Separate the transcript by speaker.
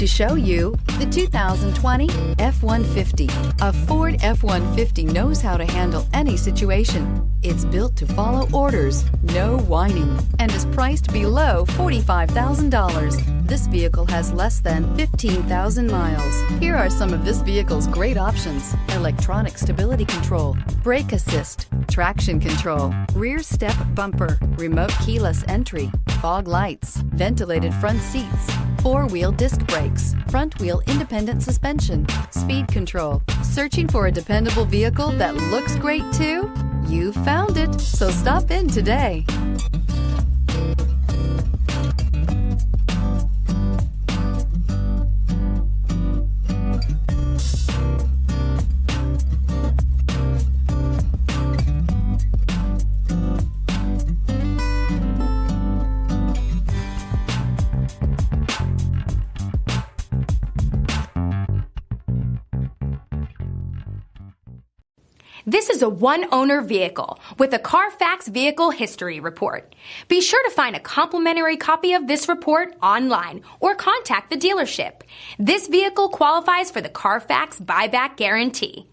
Speaker 1: to show you the 2020 F-150. A Ford F-150 knows how to handle any situation. It's built to follow orders, no whining, and is priced below $45,000. This vehicle has less than 15,000 miles. Here are some of this vehicle's great options: electronic stability control, brake assist, traction control, rear step bumper, remote keyless entry, fog lights, ventilated front seats, four-wheel disc brakes, front-wheel independent suspension, speed control. Searching for a dependable vehicle that looks great too? You found it, so stop in today.
Speaker 2: This is a one-owner vehicle with a Carfax Vehicle History Report. Be sure to find a complimentary copy of this report online or contact the dealership. This vehicle qualifies for the Carfax Buyback Guarantee.